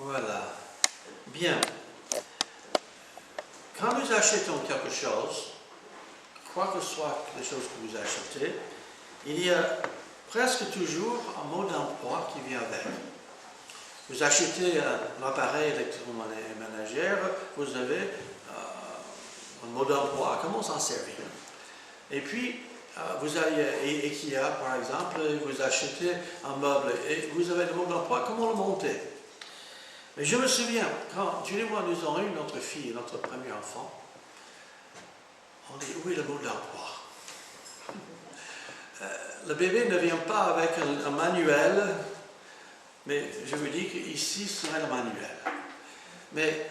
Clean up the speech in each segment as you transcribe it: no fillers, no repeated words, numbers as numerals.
Voilà. Bien. Quand nous achetons quelque chose, quoi que soient les choses que vous achetez, il y a presque toujours un mot d'emploi qui vient avec. Vous achetez un appareil électroménager, vous avez un mot d'emploi, comment s'en servir. Et puis, vous allez à IKEA, par exemple, vous achetez un meuble et vous avez le mot d'emploi, comment le monter. Mais je me souviens, quand Julie et moi nous avons eu notre fille, notre premier enfant, on dit, où est le mot d'emploi? Le bébé ne vient pas avec un manuel, mais je vous dis qu'ici, ce serait le manuel. Mais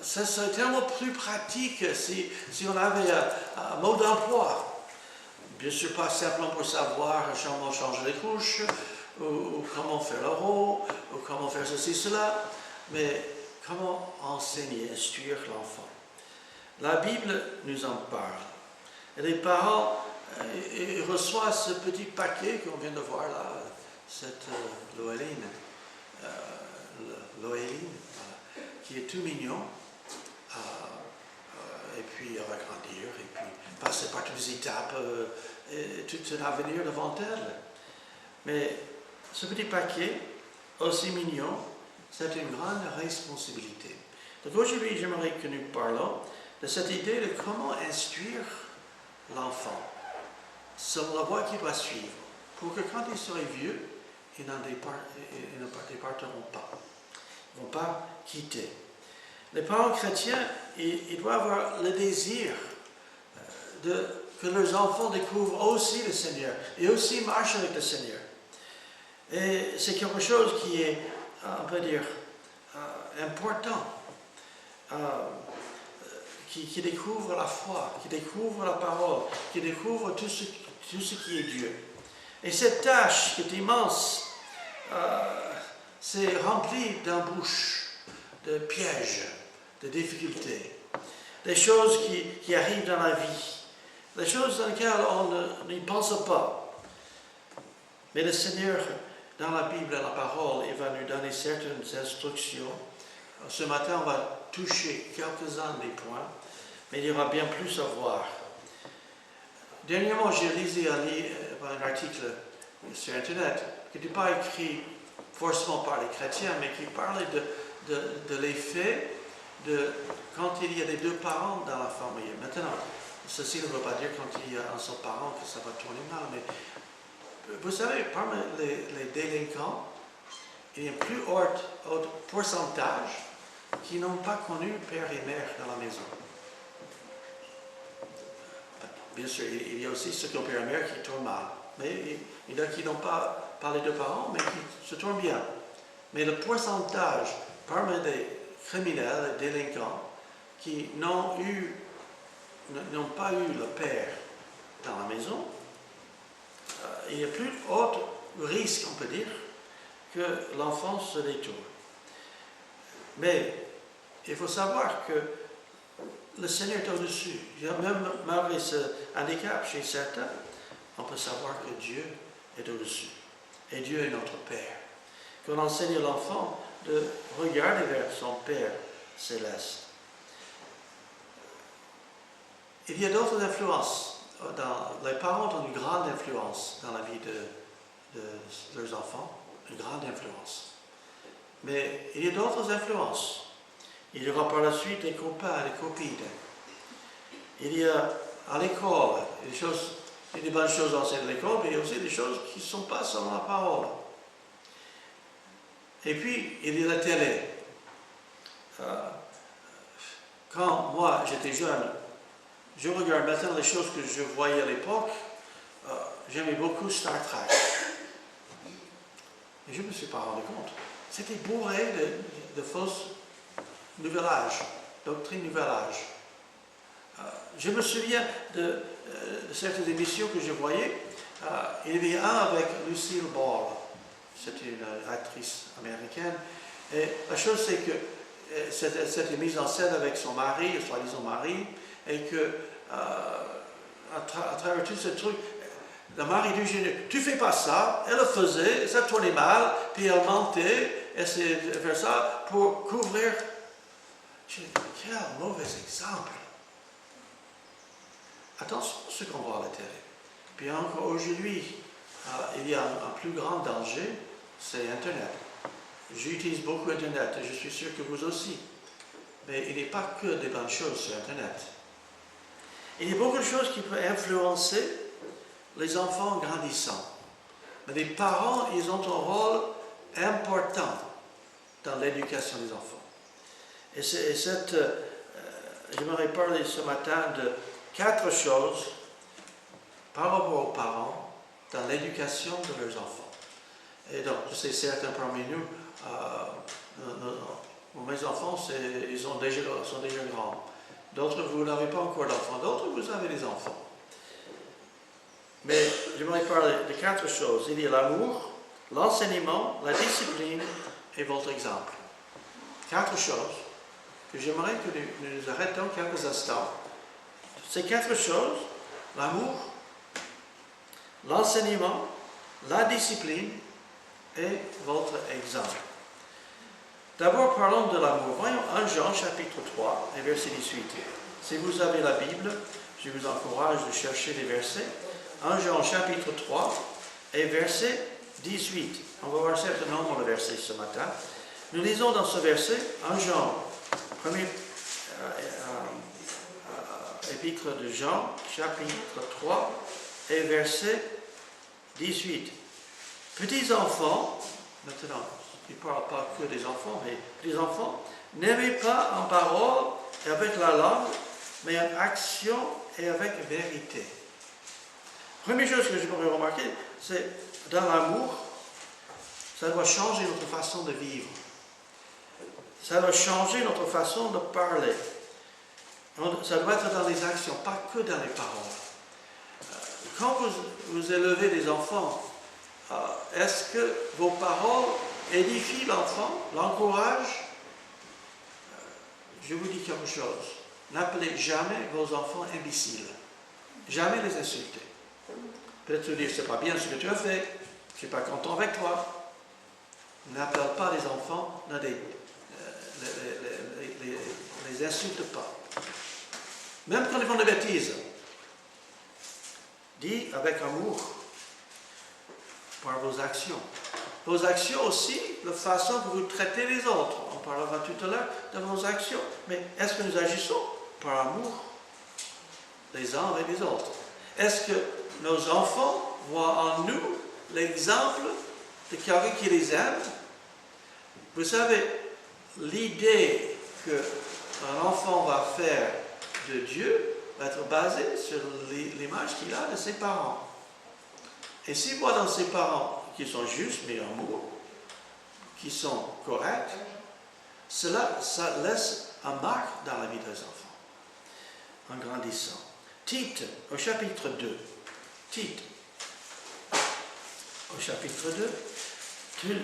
ça serait tellement plus pratique si on avait un mot d'emploi. Bien sûr, pas simplement pour savoir comment changer les couches, ou comment faire le rôle, ou comment faire ceci, cela, mais comment enseigner, instruire l'enfant. La Bible nous en parle. Et les parents ils reçoivent ce petit paquet qu'on vient de voir là, cette Loéline, voilà, qui est tout mignon, et puis elle va grandir, et puis passer par toutes les étapes, et tout un avenir devant elle. Mais ce petit paquet, aussi mignon, c'est une grande responsabilité. Donc aujourd'hui, j'aimerais que nous parlons de cette idée de comment instruire l'enfant selon la voie qu'il doit suivre, pour que quand il sera vieux, ils ne départeront pas. Ils ne vont pas quitter. Les parents chrétiens, ils doivent avoir le désir que leurs enfants découvrent aussi le Seigneur et aussi marchent avec le Seigneur. Et c'est quelque chose qui est, on peut dire, important, qui découvre la foi, qui découvre la parole, qui découvre tout ce qui est Dieu. Et cette tâche qui est immense, c'est rempli d'embûches, de pièges, de difficultés, des choses qui arrivent dans la vie, des choses dans lesquelles on n'y pense pas. Mais le Seigneur, dans la Bible, dans la parole, il va nous donner certaines instructions. Ce matin, on va toucher quelques-uns des points, mais il y aura bien plus à voir. Dernièrement, j'ai lu un article sur Internet qui n'était pas écrit forcément par les chrétiens, mais qui parlait de l'effet de quand il y a les deux parents dans la famille. Maintenant, ceci ne veut pas dire quand il y a un seul parent que ça va tourner mal, mais vous savez, parmi les délinquants, il y a un plus haut pourcentage qui n'ont pas connu père et mère dans la maison. Bien sûr, il y a aussi ceux qui ont père et mère qui tournent mal. Mais il y en a qui n'ont pas les deux parents, mais qui se tournent bien. Mais le pourcentage parmi les criminels, les délinquants, qui n'ont pas eu le père dans la maison, il y a plus haut risque, on peut dire, que l'enfant se détourne. Mais il faut savoir que le Seigneur est au-dessus. Même malgré ce handicap chez certains, on peut savoir que Dieu est au-dessus. Et Dieu est notre Père. Qu'on enseigne l'enfant de regarder vers son Père céleste. Il y a d'autres influences. Les parents ont une grande influence dans la vie de leurs enfants. Une grande influence. Mais il y a d'autres influences. Il y aura par la suite des copains, des copines. Il y a à l'école, il y a des bonnes choses enseignées à l'école, mais il y a aussi des choses qui ne sont pas selon la parole. Et puis, il y a la télé. Quand moi, j'étais jeune, je regarde maintenant les choses que je voyais à l'époque. J'aimais beaucoup Star Trek. Mais je ne me suis pas rendu compte. C'était bourré de fausses nouvel âge, doctrine nouvel âge. Je me souviens de certaines émissions que je voyais. Il y avait un avec Lucille Ball. C'était une actrice américaine. Et la chose, c'est que c'était mise en scène avec son mari, soi-disant mari, et que à travers tout ce truc, le mari dit, tu fais pas ça, elle le faisait, ça tournait mal, puis elle mentait, essayer de faire ça pour couvrir. Quel mauvais exemple. Attention à ce qu'on voit à la télé. Puis encore aujourd'hui, il y a un plus grand danger, c'est Internet. J'utilise beaucoup Internet et je suis sûr que vous aussi. Mais il n'est pas que des bonnes choses sur Internet. Il y a beaucoup de choses qui peuvent influencer les enfants grandissants. Mais les parents, ils ont un rôle important dans l'éducation des enfants. Et j'aimerais parler ce matin de 4 choses par rapport aux parents dans l'éducation de leurs enfants. Et donc, je sais certains parmi nous, mes enfants, ils sont déjà grands. D'autres, vous n'avez pas encore d'enfants. D'autres, vous avez des enfants. Mais j'aimerais parler de 4 choses. Il y a l'amour, l'enseignement, la discipline et votre exemple. 4 choses que j'aimerais que nous arrêtions quelques instants. Ces 4 choses, l'amour, l'enseignement, la discipline et votre exemple. D'abord, parlons de l'amour. Voyons 1 Jean chapitre 3 et verset 18. Si vous avez la Bible, je vous encourage de chercher les versets. 1 Jean chapitre 3 et verset 18. On va voir certainement le verset ce matin. Nous lisons dans ce verset, 1 Jean, premier épître de Jean, chapitre 3 et verset 18. Petits enfants, maintenant, il ne parle pas que des enfants, mais petits enfants, n'aimez pas en parole et avec la langue, mais en action et avec vérité. Première chose que je pourrais remarquer, c'est dans l'amour, ça doit changer notre façon de vivre. Ça doit changer notre façon de parler. Ça doit être dans les actions, pas que dans les paroles. Quand vous élevez des enfants, est-ce que vos paroles édifient l'enfant, l'encouragent? Je vous dis quelque chose. N'appelez jamais vos enfants imbéciles. Jamais les insulter. Peut-être dire, c'est pas bien ce que tu as fait, je ne suis pas content avec toi. N'appelle pas les enfants, les insulte pas. Même quand ils font des bêtises, dis avec amour, par vos actions. Vos actions aussi, la façon que vous traitez les autres. On parlera tout à l'heure de vos actions. Mais est-ce que nous agissons par amour les uns avec les autres? Est-ce que nos enfants voient en nous l'exemple de quelqu'un qui les aime? Vous savez, l'idée qu'un enfant va faire de Dieu va être basée sur l'image qu'il a de ses parents. Et s'il voit dans ses parents qui sont justes, mais amour, qui sont corrects, ça laisse un marque dans la vie des enfants, en grandissant. Tite, au chapitre 2. Tite, au chapitre 2.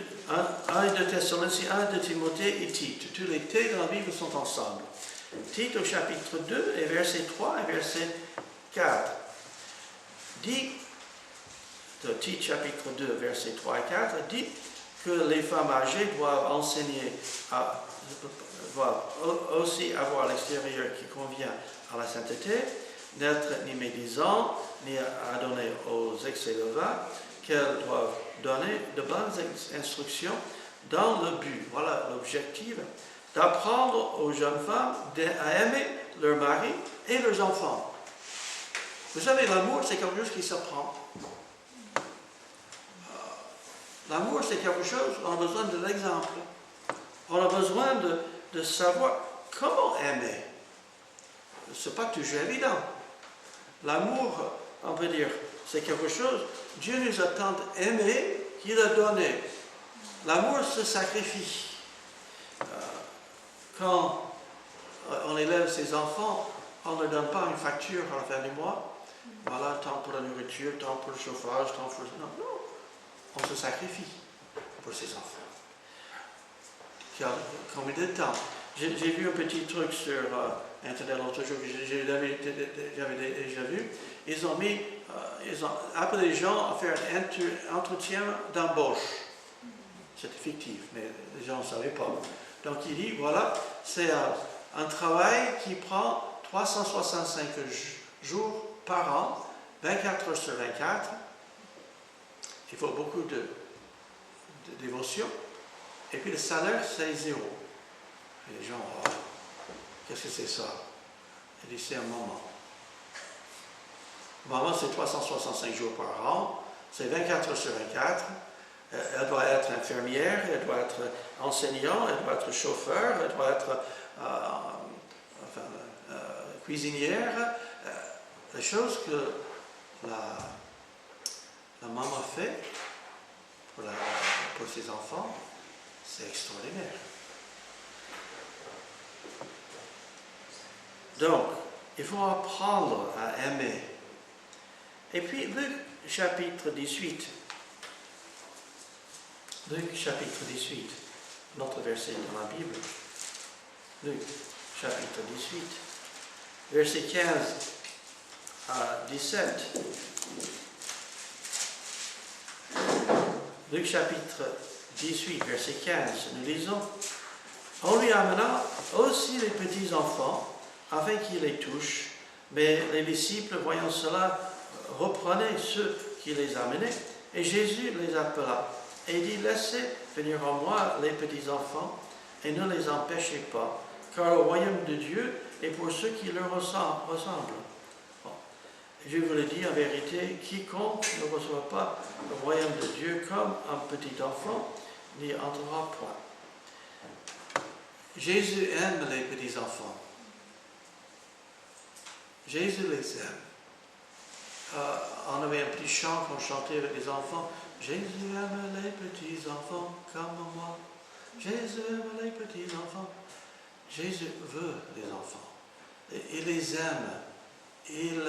1 de Thessaloniciens, 1 de Timothée et Tite. Tous les T dans la Bible sont ensemble. Tite au chapitre 2 et verset 3 et verset 4. Dit, Tite chapitre 2 verset 3 et 4, dit que les femmes âgées doivent enseigner, doivent aussi avoir l'extérieur qui convient à la sainteté, n'être ni médisant, ni à donner aux excès de vin, qu'elles doivent donner de bonnes instructions dans le but, voilà l'objectif, d'apprendre aux jeunes femmes à aimer leur mari et leurs enfants. Vous savez, l'amour, c'est quelque chose qui s'apprend. L'amour, c'est quelque chose, on a besoin de l'exemple. On a besoin de savoir comment aimer. Ce n'est pas toujours évident. L'amour, on peut dire, c'est quelque chose, Dieu nous a tant aimés qu'il a donné. L'amour se sacrifie. Quand on élève ses enfants, on ne donne pas une facture à la fin du mois. Voilà, tant pour la nourriture, tant pour le chauffage, tant pour... Non, non. On se sacrifie pour ses enfants. Combien de temps? J'ai vu un petit truc sur Internet l'autre jour que j'avais déjà vu. Ils ont appelé les gens à faire un entretien d'embauche. c'était fictif, mais les gens ne savaient pas. Donc il dit, voilà, c'est un travail qui prend 365 jours par an, 24 heures sur 24. Il faut beaucoup de dévotion. Et puis le salaire, c'est 0. Et les gens, oh, qu'est-ce que c'est ça? Il dit, c'est un moment. Maman, c'est 365 jours par an, c'est 24 heures sur 24. Elle doit être infirmière, elle doit être enseignante, elle doit être chauffeur, elle doit être cuisinière. Les choses que la maman fait pour ses enfants, c'est extraordinaire. Donc, il faut apprendre à aimer. Et puis, Luc chapitre 18. Luc chapitre 18, notre verset dans la Bible. Luc chapitre 18, verset 15 à 17. Luc chapitre 18, verset 15, nous lisons. On lui amena aussi les petits enfants, afin qu'ils les touchent, mais les disciples, voyant cela, reprenaient ceux qui les amenaient, et Jésus les appela, et dit, laissez venir à moi les petits enfants, et ne les empêchez pas, car le royaume de Dieu est pour ceux qui leur ressemblent. Bon. Je vous le dis en vérité, quiconque ne reçoit pas le royaume de Dieu comme un petit enfant, n'y entrera point. Jésus aime les petits enfants. Jésus les aime. On avait un petit chant qu'on chantait avec les enfants. Jésus aime les petits enfants comme moi. Jésus aime les petits enfants. Jésus veut les enfants. Il les aime. Il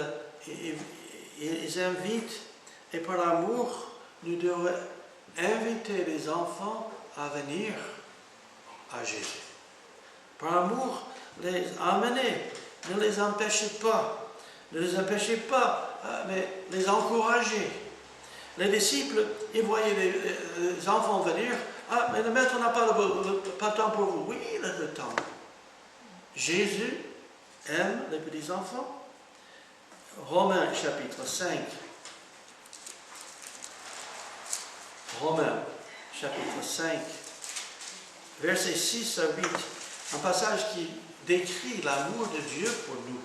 invite. Et par l'amour, nous devons inviter les enfants à venir à Jésus. Par l'amour, les amener. Ne les empêchez pas. Ne les empêchez pas, mais les encourager. Les disciples, ils voyaient les enfants venir. Ah, mais le maître n'a pas le temps pour vous. Oui, il a le temps. Jésus aime les petits enfants. Romains chapitre 5. Romains chapitre 5, versets 6 à 8. Un passage qui décrit l'amour de Dieu pour nous.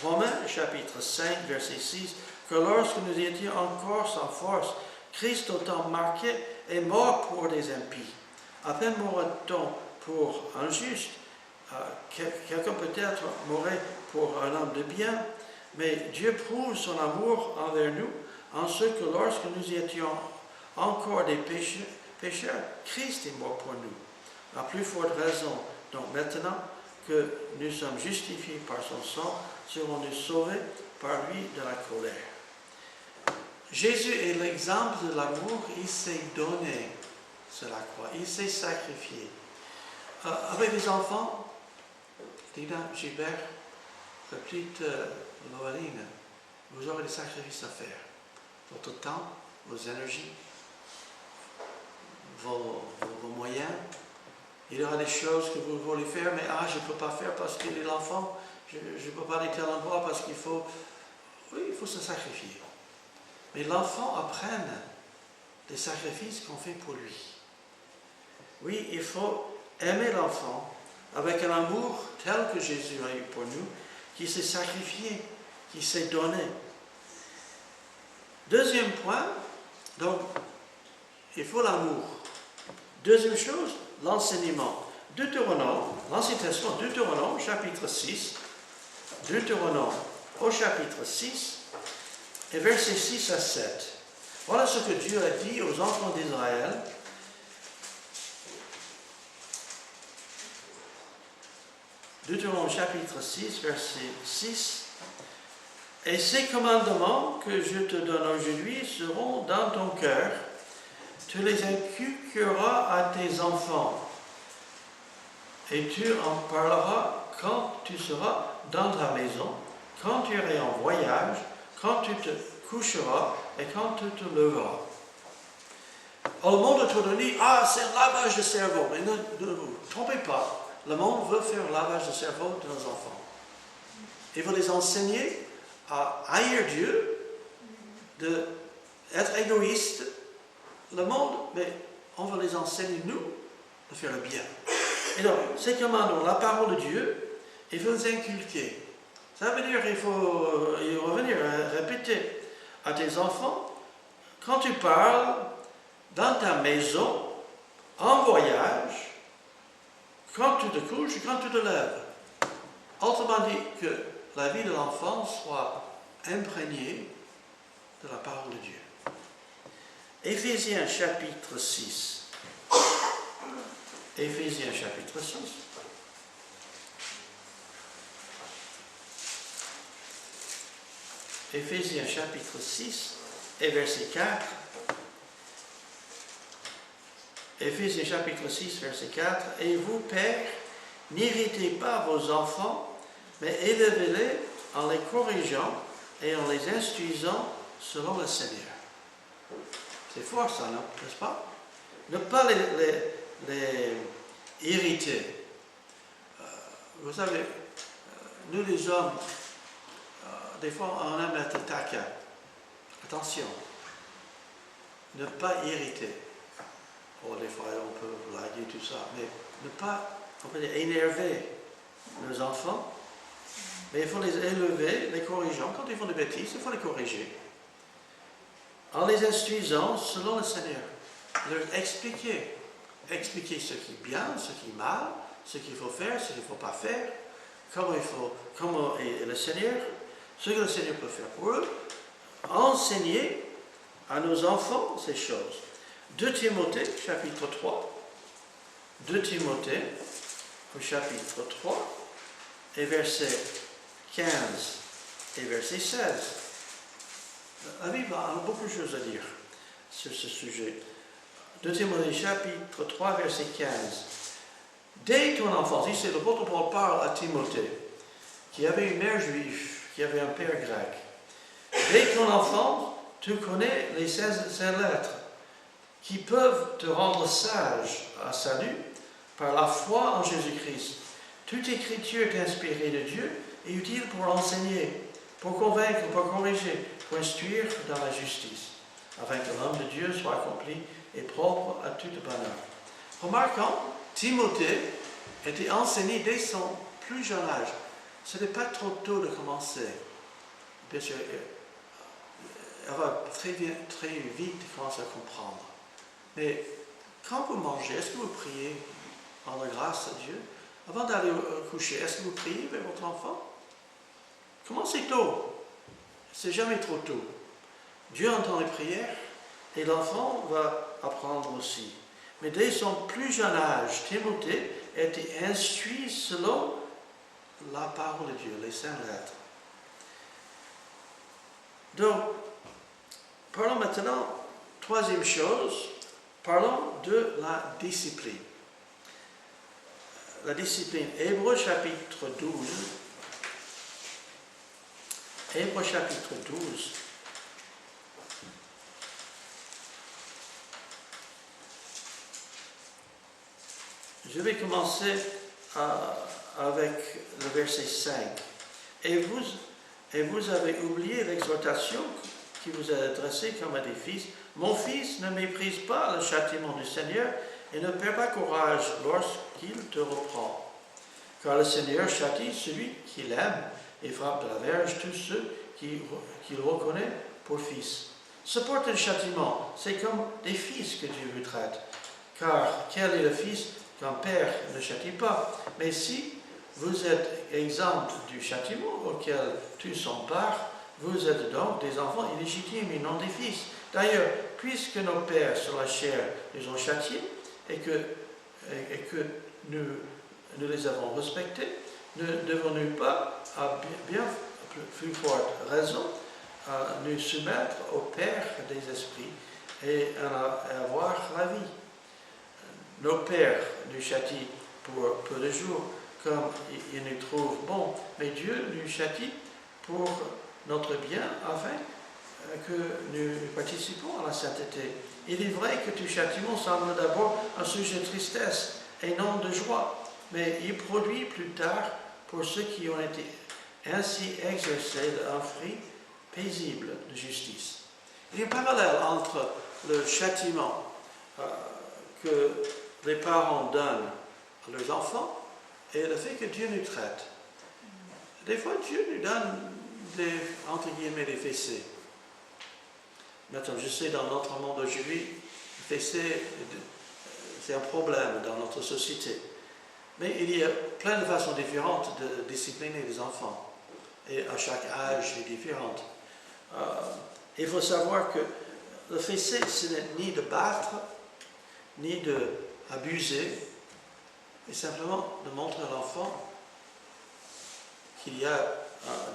Romains chapitre 5, verset 6, que lorsque nous étions encore sans force, Christ au temps marqué est mort pour les impies. À peine mourra-t-on pour un juste, quelqu'un peut-être mourrait pour un homme de bien, mais Dieu prouve son amour envers nous en ce que lorsque nous étions encore des pécheurs, Christ est mort pour nous. À plus forte raison, donc maintenant que nous sommes justifiés par son sang, serons-nous sauvés par lui de la colère. Jésus est l'exemple de l'amour, il s'est donné sur la croix, il s'est sacrifié. Avec les enfants, Dina, Gilbert, la petite Loaline, vous aurez des sacrifices à faire. Votre temps, vos énergies, vos moyens. Il y aura des choses que vous voulez faire, mais je ne peux pas faire parce qu'il est l'enfant, je ne peux pas aller à tel endroit parce qu'il faut... Oui, il faut se sacrifier. Mais l'enfant apprenne des sacrifices qu'on fait pour lui. Oui, il faut aimer l'enfant avec un amour tel que Jésus a eu pour nous, qui s'est sacrifié, qui s'est donné. Deuxième point, donc, il faut l'amour. Deuxième chose, l'enseignement. Deutéronome, l'Ancien Testament, Deutéronome, chapitre 6. Deutéronome, au chapitre 6, et versets 6 à 7. Voilà ce que Dieu a dit aux enfants d'Israël. Deutéronome, chapitre 6, verset 6. Et ces commandements que je te donne aujourd'hui seront dans ton cœur. Tu les inculqueras à tes enfants, et tu en parleras quand tu seras dans ta maison, quand tu iras en voyage, quand tu te coucheras et quand tu te leveras. le monde autour de nous, c'est un lavage de cerveau. Mais ne vous trompez pas, le monde veut faire un lavage de cerveau de nos enfants. Il veut les enseigner à haïr Dieu, d'être égoïste, le monde, mais on va les enseigner, nous, de faire le bien. Et donc, ces commandements, la parole de Dieu, il veut les inculquer. Ça veut dire qu'il faut y revenir, répéter à tes enfants, quand tu parles dans ta maison, en voyage, quand tu te couches et quand tu te lèves. Autrement dit, que la vie de l'enfant soit imprégnée de la parole de Dieu. Éphésiens chapitre 6. Éphésiens chapitre 6. Éphésiens chapitre 6 et verset 4. Éphésiens chapitre 6, verset 4. Et vous, pères, n'irritez pas vos enfants, mais élevez-les en les corrigeant et en les instruisant selon le Seigneur. C'est fort ça, non? N'est-ce pas? Ne pas les irriter. Vous savez, nous les hommes, des fois on aime être taquin. Attention, ne pas irriter. Oh, des fois on peut blaguer tout ça, mais ne pas, on peut dire, énerver nos enfants, mais il faut les élever, les corrigeant. Quand ils font des bêtises, il faut les corriger. En les instruisant selon le Seigneur. Leur expliquer ce qui est bien, ce qui est mal, ce qu'il faut faire, ce qu'il ne faut pas faire, comment est le Seigneur, ce que le Seigneur peut faire pour eux, enseigner à nos enfants ces choses. 2 Timothée, chapitre 3. 2 Timothée, au chapitre 3, et verset 15 et verset 16. La Bible a beaucoup de choses à dire sur ce sujet. 2 Timothée, chapitre 3, verset 15. Dès ton enfance, ici l'apôtre Paul parle à Timothée, qui avait une mère juive, qui avait un père grec. Dès ton enfance, tu connais les saintes lettres, qui peuvent te rendre sage à salut par la foi en Jésus-Christ. Toute écriture est inspirée de Dieu et utile pour enseigner, pour convaincre, pour corriger, pour instruire dans la justice, afin que l'homme de Dieu soit accompli et propre à toute bonne œuvre. Remarquons, Timothée était enseigné dès son plus jeune âge. Ce n'est pas trop tôt de commencer. Bien sûr, elle va très vite commencer à comprendre. Mais quand vous mangez, est-ce que vous priez en grâce à Dieu? Avant d'aller coucher, est-ce que vous priez avec votre enfant? Commencez tôt. C'est jamais trop tôt. Dieu entend les prières et l'enfant va apprendre aussi. Mais dès son plus jeune âge, Timothée était instruit selon la parole de Dieu, les saintes lettres. Donc, parlons maintenant, troisième chose, parlons de la discipline. La discipline, Hébreux chapitre 12. Hébreux chapitre 12. Je vais commencer avec le verset 5. Et vous avez oublié l'exhortation qui vous est adressée comme à des fils. Mon fils, ne méprise pas le châtiment du Seigneur et ne perds pas courage lorsqu'il te reprend. Car le Seigneur châtie celui qu'il aime et frappe de la verge tous ceux qu'il reconnaît pour fils. Supporte le châtiment, c'est comme des fils que Dieu vous traite. Car quel est le fils qu'un père ne châtie pas? Mais si vous êtes exempt du châtiment auquel tu s'en part, vous êtes donc des enfants illégitimes et non des fils. D'ailleurs, puisque nos pères sur la chair les ont châtiés et que nous les avons respectés, ne devons-nous pas, à bien plus forte raison, nous soumettre au Père des esprits et à avoir la vie? Nos pères nous châtient pour peu de jours, comme ils nous trouvent bons, mais Dieu nous châtie pour notre bien, afin que nous participons à la sainteté. Il est vrai que tout châtiment semble d'abord un sujet de tristesse et non de joie, mais il produit plus tard, pour ceux qui ont été ainsi exercés, un fruit paisible de justice. Il y a un parallèle entre le châtiment que les parents donnent à leurs enfants et le fait que Dieu nous traite. Des fois, Dieu nous donne entre guillemets, des fessées. Maintenant, je sais, dans notre monde aujourd'hui, les fessées, c'est un problème dans notre société. Mais il y a plein de façons différentes de discipliner les enfants. Et à chaque âge, c'est différent. Il faut savoir que le fessé, ce n'est ni de battre, ni d'abuser, mais simplement de montrer à l'enfant qu'il y a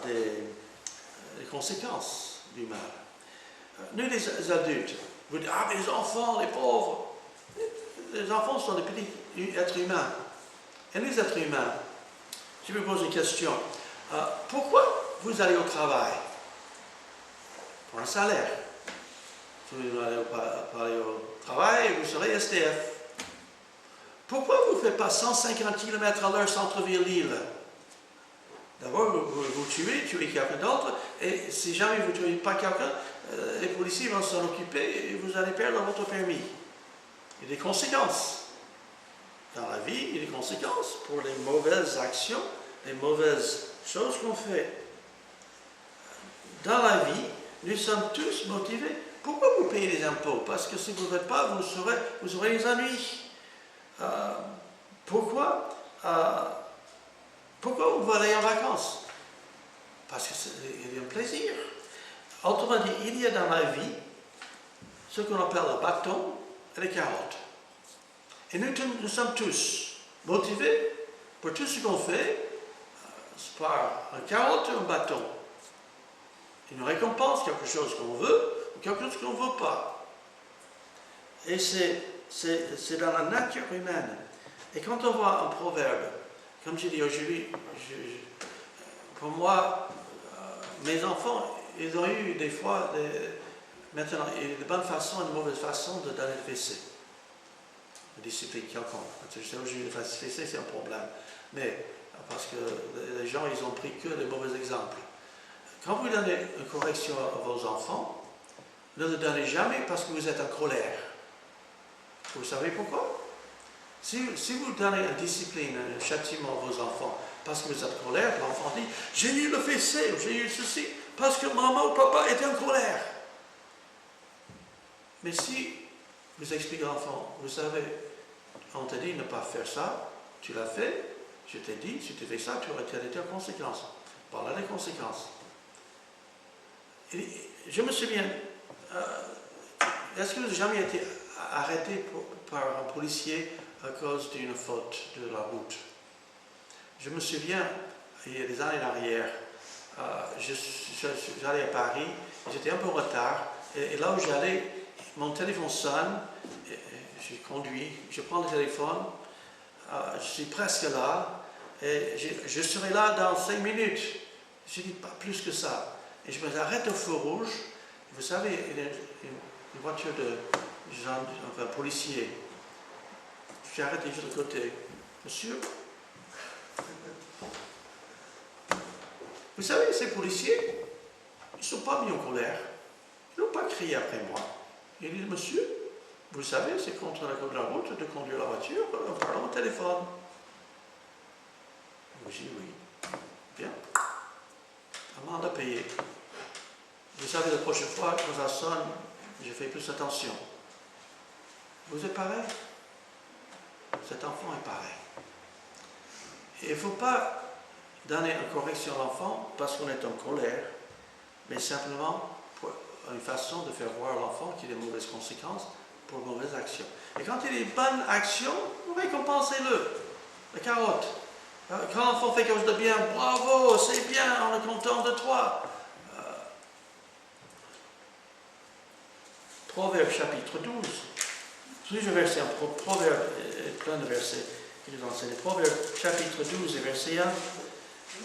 des conséquences du mal. Nous, les adultes, vous dites, ah, mais les enfants, les pauvres. Les enfants sont des petits êtres humains. Et les êtres humains, je me pose une question. Pourquoi vous allez au travail? Pour un salaire. Si vous allez au travail, vous serez SDF. Pourquoi vous ne faites pas 150 km/h centre-ville Lille? D'abord, vous tuez quelqu'un d'autre, et si jamais vous ne tuez pas quelqu'un, les policiers vont s'en occuper et vous allez perdre votre permis. Il y a des conséquences. Dans la vie, il y a des conséquences pour les mauvaises actions, les mauvaises choses qu'on fait. Dans la vie, nous sommes tous motivés. Pourquoi vous payez les impôts? Parce que si vous ne le faites pas, vous aurez des ennuis. Pourquoi vous allez en vacances? Parce qu'il y a un plaisir. Autrement dit, il y a dans la vie ce qu'on appelle le bâton et les carottes. Et nous sommes tous motivés pour tout ce qu'on fait par un carotte ou un bâton. Il nous récompense quelque chose qu'on veut ou quelque chose qu'on ne veut pas. Et c'est dans la nature humaine. Et quand on voit un proverbe, comme je dis aujourd'hui, pour moi, mes enfants, ils ont eu des fois, maintenant, de bonnes façons et de mauvaises façons de donner le fessé. De discipliner quelconque. Je sais aujourd'hui, le fessé, c'est un problème. Mais, parce que les gens, ils ont pris que les mauvais exemples. Quand vous donnez une correction à vos enfants, ne le donnez jamais parce que vous êtes en colère. Vous savez pourquoi? Si vous donnez une discipline, un châtiment à vos enfants parce que vous êtes en colère, l'enfant dit « j'ai eu le fessé, j'ai eu ceci, parce que maman ou papa était en colère ». Mais si vous expliquez à l'enfant, vous savez, on t'a dit de ne pas faire ça, tu l'as fait, je t'ai dit, si tu fais ça, tu aurais telle et telle conséquence. Voilà les conséquences. Et je me souviens, est-ce que vous avez jamais été arrêté par un policier à cause d'une faute de la route? Je me souviens, il y a des années en arrière, j'allais à Paris, j'étais un peu en retard, et là où j'allais, mon téléphone sonne, je conduis, je prends le téléphone, je suis presque là, et je serai là dans 5 minutes. Je dis pas plus que ça. Et je me arrête au feu rouge. Vous savez, il y a une voiture de policier. Je arrête juste de côté. Monsieur, vous savez, ces policiers, ils ne sont pas mis en colère. Ils n'ont pas crié après moi. Ils disent, monsieur, vous savez, c'est contre la code de la route de conduire la voiture en parlant au téléphone. Je dis oui. Bien. Amende à payer. Vous savez, la prochaine fois, quand ça sonne, je fais plus attention. Vous êtes pareil? Cet enfant est pareil. Et il ne faut pas donner une correction à l'enfant parce qu'on est en colère, mais simplement pour une façon de faire voir à l'enfant qu'il y a des mauvaises conséquences pour de mauvaises actions. Et quand il y a des bonnes actions, récompensez-le. La carotte. Quand l'enfant fait quelque chose de bien, bravo, c'est bien, on est content de toi. Proverbe chapitre 12. Plusieurs versets, un proverbe, plein de versets qui nous enseignent. Proverbe chapitre 12 et verset 1.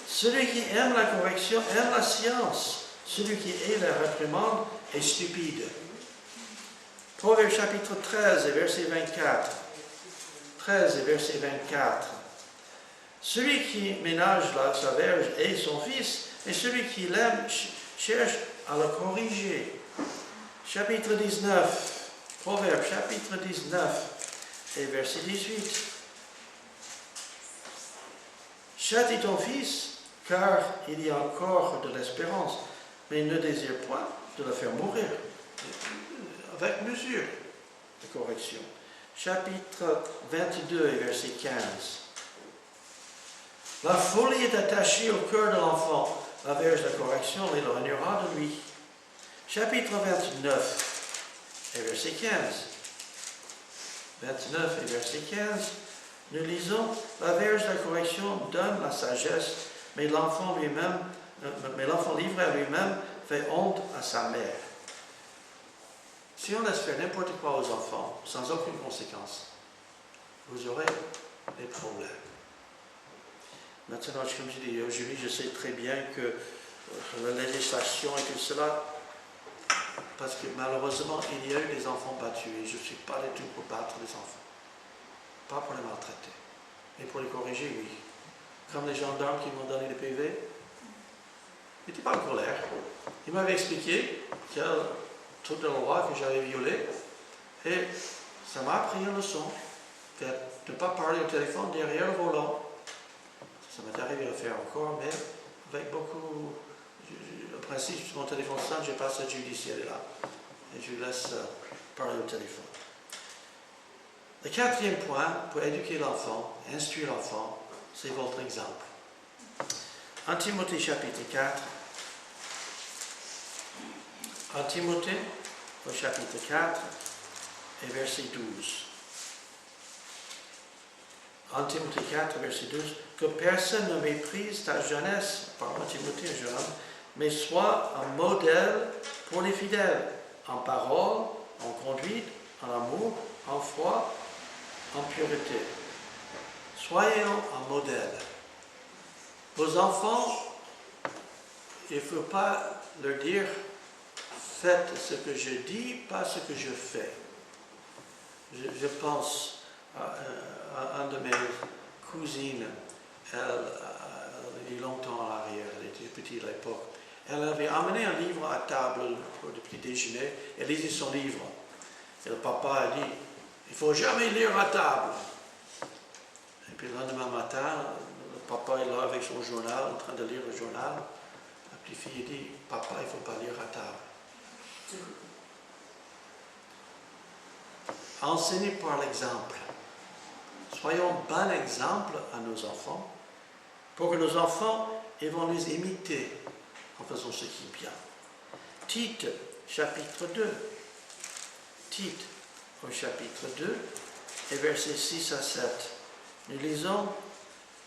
Celui qui aime la correction aime la science. Celui qui hait la réprimande est stupide. Proverbe chapitre 13 et verset 24. 13 et verset 24. Celui qui ménage sa verge hait son fils, et celui qui l'aime cherche à le corriger. Chapitre 19. Proverbe chapitre 19 et verset 18. Châtie ton fils, car il y a encore de l'espérance, mais ne désire point de le faire mourir. Avec mesure de correction. Chapitre 22 et verset 15. La folie est attachée au cœur de l'enfant, la verge de la correction l'éloignera de lui. Chapitre 29 et verset 15. 29 et verset 15. Nous lisons, la verge de la correction donne la sagesse, mais l'enfant livré à lui-même fait honte à sa mère. Si on laisse faire n'importe quoi aux enfants, sans aucune conséquence, vous aurez des problèmes. Maintenant, comme je dis aujourd'hui, je sais très bien que la législation et tout cela, parce que malheureusement, il y a eu des enfants battus, et je ne suis pas du tout pour battre les enfants. Pas pour les maltraiter, mais pour les corriger, oui. Comme les gendarmes qui m'ont donné des PV, ils n'étaient pas en colère. Ils m'avaient expliqué qu'il y a toute la loi que j'avais violée, et ça m'a appris une leçon, de ne pas parler au téléphone derrière le volant. Ça m'est arrivé de le faire encore, mais avec beaucoup... Le principe, sur mon téléphone sonne, j'ai pas ce judiciaire là, et je laisse parler au téléphone. Le quatrième point, pour éduquer l'enfant, instruire l'enfant, c'est votre exemple. En Timothée chapitre 4, en Timothée, au chapitre 4 et verset 12. En Timothée 4, verset 12, que personne ne méprise ta jeunesse, par Timothée, un jeune homme, mais sois un modèle pour les fidèles, en parole, en conduite, en amour, en foi, en pureté. Soyons un modèle. Vos enfants, il ne faut pas leur dire faites ce que je dis, pas ce que je fais. Je pense à une de mes cousines, il y a longtemps à l'arrière, elle était petite à l'époque. Elle avait amené un livre à table pour le petit déjeuner, elle lisait son livre. Et le papa a dit, il ne faut jamais lire à table. Et puis le lendemain matin, le papa est là avec son journal, en train de lire le journal. La petite fille dit, papa, il ne faut pas lire à table. Enseignez par l'exemple. Soyons bon exemple à nos enfants, pour que nos enfants vont nous imiter en faisant ce qui est bien. Tite, chapitre 2. Tite, au chapitre 2, et versets 6 à 7. Nous lisons,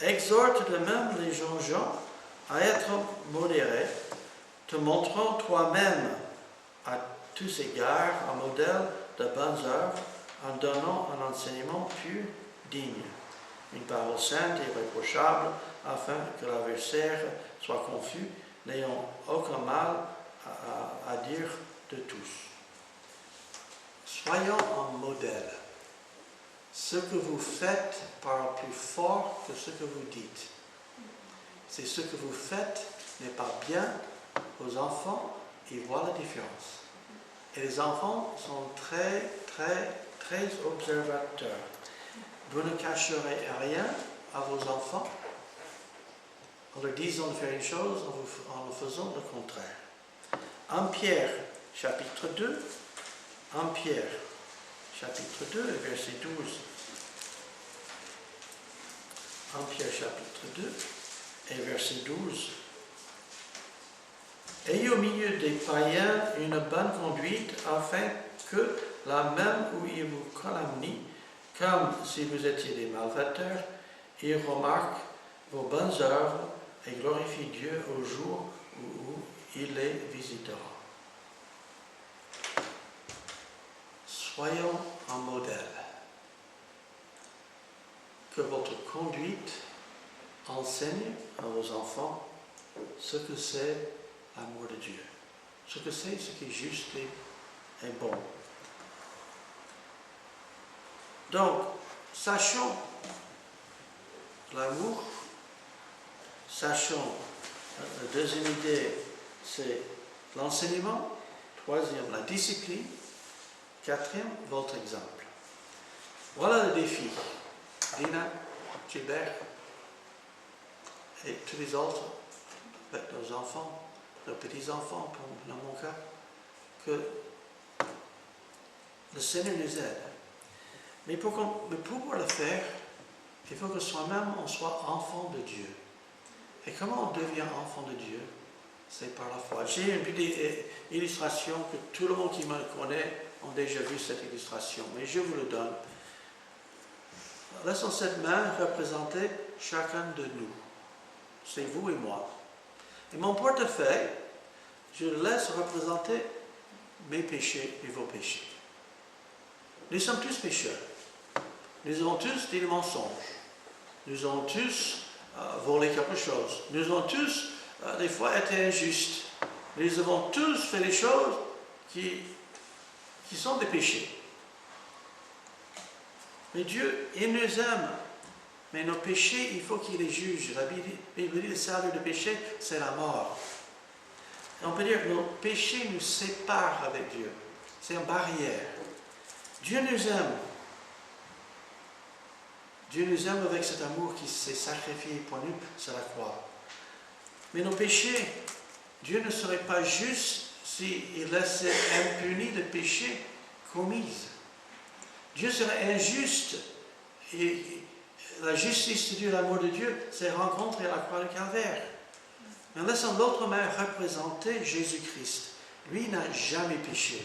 exhorte de même les jeunes gens à être modérés, te montrant toi-même à tous égards un modèle de bonnes œuvres, en donnant un enseignement pur, digne, une parole sainte et irréprochable, afin que l'adversaire soit confus, n'ayant aucun mal à dire de tous. Soyons un modèle. Ce que vous faites parle plus fort que ce que vous dites. Si ce que vous faites n'est pas bien, vos enfants, ils voient la différence. Et les enfants sont très, très, très observateurs. Vous ne cacherez rien à vos enfants en leur disant de faire une chose, en leur faisant le contraire. En Pierre, chapitre 2, en Pierre, chapitre 2, verset 12. En Pierre, chapitre 2, et verset 12. Ayez au milieu des païens une bonne conduite, afin que, là même où ils vous calomnient, comme si vous étiez des malfaiteurs, ils remarquent vos bonnes œuvres et glorifient Dieu au jour où il les visitera. Soyons un modèle. Que votre conduite enseigne à vos enfants ce que c'est l'amour de Dieu. ce que c'est, ce qui est juste et bon. Donc, sachons l'amour, sachons, la deuxième idée, c'est l'enseignement, troisième, la discipline, quatrième, votre exemple. Voilà le défi. Dina, Gilbert et tous les autres, avec nos enfants, nos petits-enfants, dans mon cas, que le Seigneur nous aide. Mais pour pouvoir le faire, il faut que soi-même, on soit enfant de Dieu. Et comment on devient enfant de Dieu? C'est par la foi. J'ai une petite illustration que tout le monde qui me connaît a déjà vu cette illustration, mais je vous le donne. Laissons cette main représenter chacun de nous. C'est vous et moi. Et mon portefeuille, je le laisse représenter mes péchés et vos péchés. Nous sommes tous pécheurs. Nous avons tous dit le mensonge. Nous avons tous volé quelque chose. Nous avons tous, des fois, été injustes. Nous avons tous fait des choses qui sont des péchés. Mais Dieu, il nous aime. Mais nos péchés, il faut qu'il les juge. La Bible dit le salaire du péché, c'est la mort. Et on peut dire que nos péchés nous séparent avec Dieu. C'est une barrière. Dieu nous aime. Dieu nous aime avec cet amour qui s'est sacrifié pour nous sur la croix. Mais nos péchés, Dieu ne serait pas juste s'il laissait impunis les péchés commis. Dieu serait injuste. Et la justice de Dieu, l'amour de Dieu, s'est rencontré à la croix du Calvaire. Mais laissons l'autre main représenter Jésus-Christ. Lui n'a jamais péché.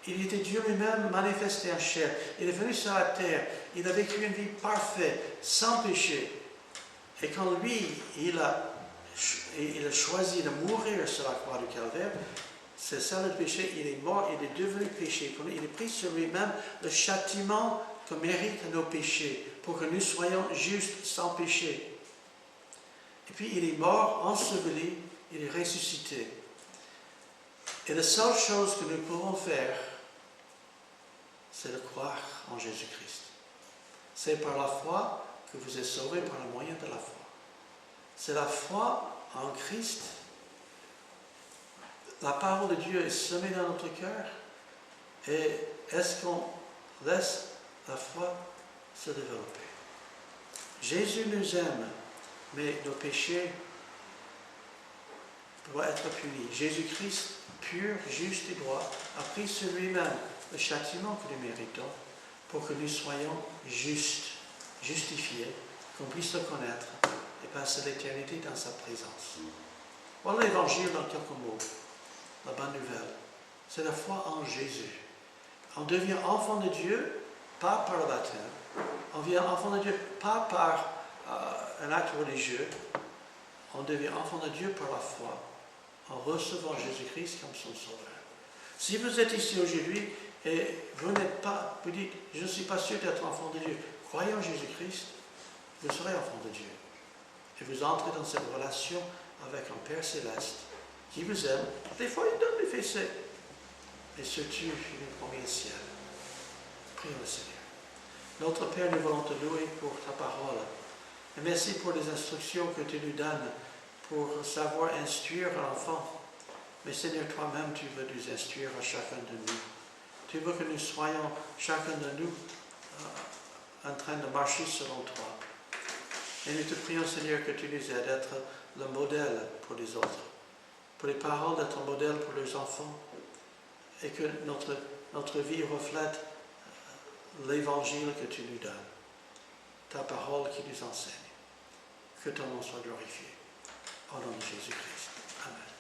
Il était Dieu lui-même manifesté en chair. Il est venu sur la terre. Il a vécu une vie parfaite, sans péché. Et quand lui, il a choisi de mourir sur la croix du Calvaire, c'est ça le péché. Il est mort, il est devenu péché. Il a pris sur lui-même le châtiment que méritent nos péchés, pour que nous soyons justes sans péché. Et puis il est mort, enseveli, il est ressuscité. Et la seule chose que nous pouvons faire, c'est de croire en Jésus-Christ. C'est par la foi que vous êtes sauvés par le moyen de la foi. C'est la foi en Christ. La parole de Dieu est semée dans notre cœur. Et est-ce qu'on laisse la foi se développer? Jésus nous aime, mais nos péchés doivent être punis. Jésus-Christ, pur, juste et droit, a pris sur lui-même le châtiment que nous méritons pour que nous soyons justes, justifiés, qu'on puisse le connaître et passer l'éternité dans sa présence. Voilà l'évangile dans quelques mots, la bonne nouvelle. C'est la foi en Jésus. On devient enfant de Dieu, pas par le baptême. On devient enfant de Dieu, pas par un acte religieux. On devient enfant de Dieu par la foi, en recevant Jésus-Christ comme son sauveur. Si vous êtes ici aujourd'hui et vous n'êtes pas, vous dites, je ne suis pas sûr d'être enfant de Dieu, croyez en Jésus-Christ, vous serez enfant de Dieu. Et vous entrez dans cette relation avec un Père céleste qui vous aime. Des fois, il donne les fessées, mais surtout, il est promis le ciel. Prions le Seigneur. Notre Père, nous voulons te louer pour ta parole. Et merci pour les instructions que tu nous donnes pour savoir instruire l'enfant. Mais Seigneur, toi-même, tu veux nous instruire à chacun de nous. Tu veux que nous soyons, chacun de nous, en train de marcher selon toi. Et nous te prions, Seigneur, que tu nous aides à être le modèle pour les autres. Pour les parents, d'être un modèle pour les enfants. Et que notre vie reflète l'évangile que tu nous donnes. Ta parole qui nous enseigne. Que ton nom soit glorifié. Au nom de Jésus-Christ. Amen.